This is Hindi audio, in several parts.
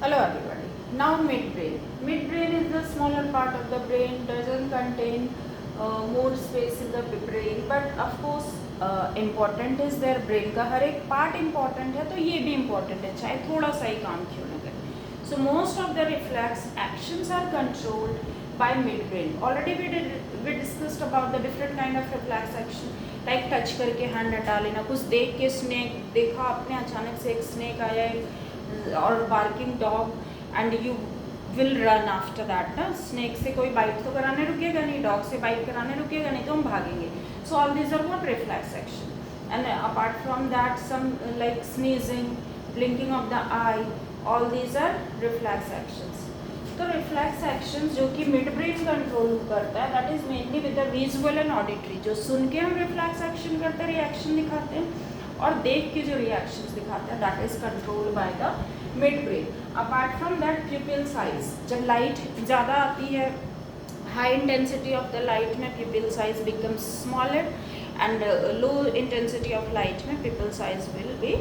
Hello everybody. Now midbrain. Midbrain is the smaller part of the brain, doesn't contain more space in the brain, but of course important is their brain का हर एक part important है तो ये भी important है चाहे थोड़ा सा ही काम क्यों ना करें. So most of the reflex actions are controlled by midbrain. Already we discussed about the different kind of reflex action. Like touch करके हैंड हटा लेना, कुछ देख के स्नेक देखा आपने, अचानक से एक स्नेक आया और barking dog and you will run after that ना. स्नेक से कोई बाइट तो कराने रुकेगा नहीं, डॉग से बाइट कराने रुकेगा नहीं, तो हम भागेंगे. So all these are what reflex action. And apart from that some like sneezing, blinking of the eye, all these are reflex actions. तो रिफ्लेक्स एक्शंस जो कि मिड ब्रेन कंट्रोल करता है, that is mainly with the visual and auditory. जो सुन के हम रिफ्लेक्स एक्शन करते हैं, रिएक्शन दिखाते हैं, और देख के जो रिएक्शंस दिखाते हैं, that is controlled by the mid brain. Apart from that pupil size, जब लाइट ज़्यादा आती है, high intensity of the light में pupil size becomes smaller and low intensity of light mein pupil size will be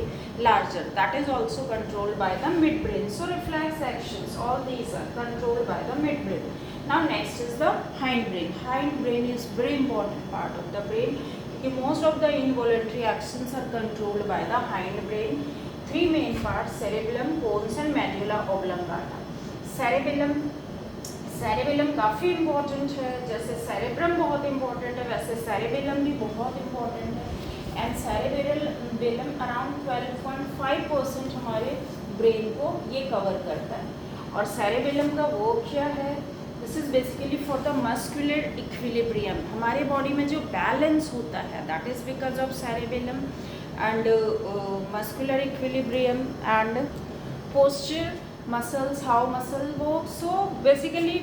larger. That is also controlled by the midbrain. So reflex actions, all these are controlled by the midbrain. Now next is the hindbrain. Hindbrain is very important part of the brain. Most of the involuntary actions are controlled by the hindbrain. Three main parts: cerebellum, pons and medulla oblongata. Cerebellum काफ़ी इम्पॉर्टेंट है. जैसे सेरेब्रम बहुत इम्पॉर्टेंट है, वैसे सेरेबेलम भी बहुत इम्पॉर्टेंट है. एंड सेरेबेलम अराउंड 12.5% हमारे ब्रेन को ये कवर करता है. और सेरेबेलम का वो क्या है, this is basically for the muscular equilibrium. हमारे बॉडी में जो बैलेंस होता है, that is because of cerebellum. And muscular equilibrium and posture, muscles, how muscle work. So basically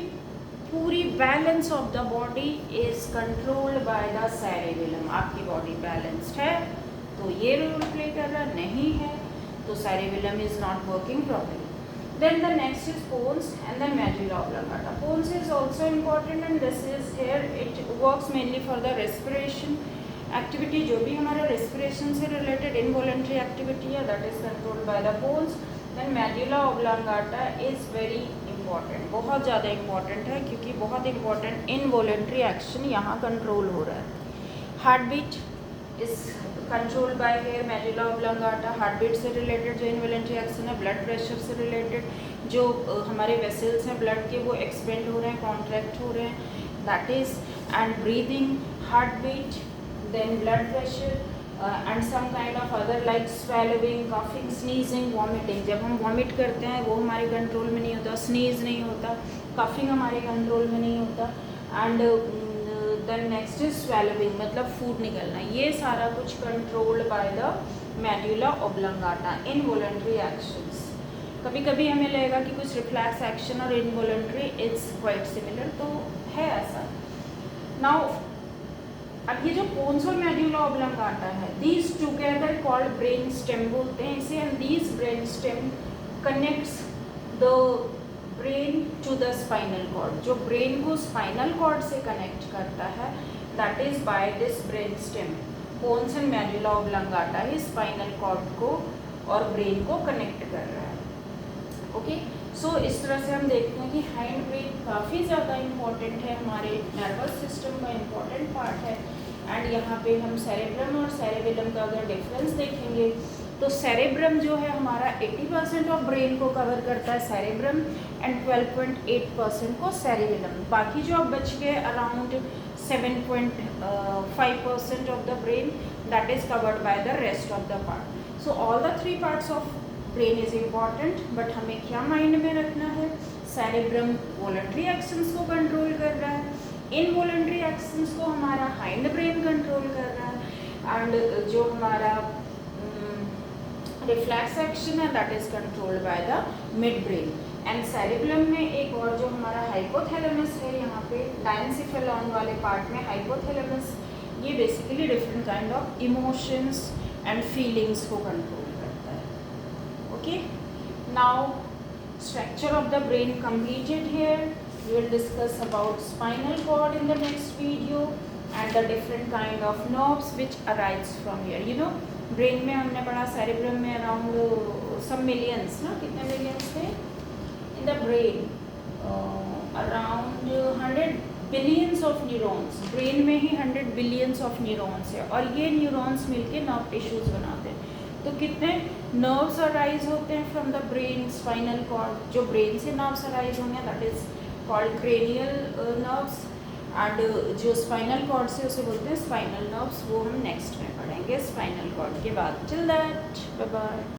पूरी balance of the body is controlled by the cerebellum. आपकी बॉडी बैलेंस्ड है तो ये रोल प्ले कर रहा, नहीं है तो cerebellum is not working properly. Then the next is pons and the medulla oblongata. Pons is also important and this is here it works mainly for the respiration activity. जो भी हमारा रेस्पिरेशन से रिलेटेड इनवॉलंटरी एक्टिविटी है, that is controlled by the pons. Then medulla oblongata is very important, बहुत ज़्यादा इंपॉर्टेंट है, क्योंकि बहुत इंपॉर्टेंट इनवॉलंटरी एक्शन यहाँ कंट्रोल हो रहा है. Heart beat is controlled by here medulla oblongata. Heart beat से रिलेटेड जो इनवॉलंटरी एक्शन है, ब्लड प्रेशर से रिलेटेड जो हमारे वेसल्स हैं ब्लड के, वो एक्सपेंड हो रहे हैं, कॉन्ट्रैक्ट हो रहे हैं, that is. And breathing, heart beat, then blood pressure and some kind of other like swelling, coughing, sneezing, vomiting. जब हम वॉमिट करते हैं वो हमारे कंट्रोल में नहीं होता, स्नीज नहीं होता, कॉफिंग हमारे कंट्रोल में नहीं होता. And then next is swelling, मतलब फूड निकलना. ये सारा कुछ controlled by the medulla oblongata. Involuntary actions, कभी कभी हमें लगेगा कि कुछ रिफ्लेक्स एक्शन और इनवॉलंटरी इट्स क्वाइट सिमिलर, तो है ऐसा. नाउ अब ये जो पोन्स और मेडुला ऑब्लोंगाटा है, these together called brain stem बोलते हैं इसे. And these brain stem connects the brain to the spinal cord. जो ब्रेन को स्पाइनल कॉर्ड से कनेक्ट करता है, that is by this brain stem. Pons and medulla oblongata ही स्पाइनल कॉर्ड को और ब्रेन को कनेक्ट कर रहा है. ओके, सो इस तरह से हम देखते हैं कि हाइंड ब्रेन काफ़ी ज़्यादा इम्पॉर्टेंट है, हमारे नर्वस सिस्टम का इम्पॉर्टेंट पार्ट है. एंड यहाँ पे हम सेरेब्रम और सेरेबेलम का अगर डिफरेंस देखेंगे, तो सेरेब्रम जो है हमारा 80% ऑफ ब्रेन को कवर करता है, सेरेब्रम, एंड 12.8% को सेरेबेलम. बाकी जो अब बच गए around 7.5% of the brain, that is covered by the rest of the part. So all the three parts of brain is important, but हमें क्या माइंड में रखना है, सेरेब्रम वॉलंटरी एक्शंस को कंट्रोल कर रहा है, इनवॉलंटरी एक्शंस को हमारा हाइंड ब्रेन कंट्रोल कर रहा है, एंड जो हमारा रिफ्लेक्स एक्शन है, that is controlled by the mid brain. And cerebrum में एक और जो हमारा हाइपोथैलेमस है, यहाँ पे डायनसिफेलॉन वाले पार्ट में हाइपोथैलेमस, ये basically different kind of emotions and feelings को control. Okay, now structure of the brain completed here. We will discuss about spinal cord in the next video and the different kind of nerves which arise from here. You know, brain में हमने पढ़ा, cerebrum में around some millions ना, कितने millions थे, the brain around 100 billions of neurons, brain में ही 100 बिलियंस ऑफ न्यूरॉन्स है, और ये न्यूरॉन्स मिलके नर्व टिश्यूज़ बनाते हैं। तो कितने नर्व्स अराइज होते हैं from the brain, spinal cord, जो ब्रेन से नर्व्स अराइज होंगे that is called cranial nerves, and जो स्पाइनल कॉर्ड से उसे बोलते हैं स्पाइनल नर्व्स। वो हम नेक्स्ट में पढ़ेंगे स्पाइनल कॉर्ड के बाद। Till that bye bye.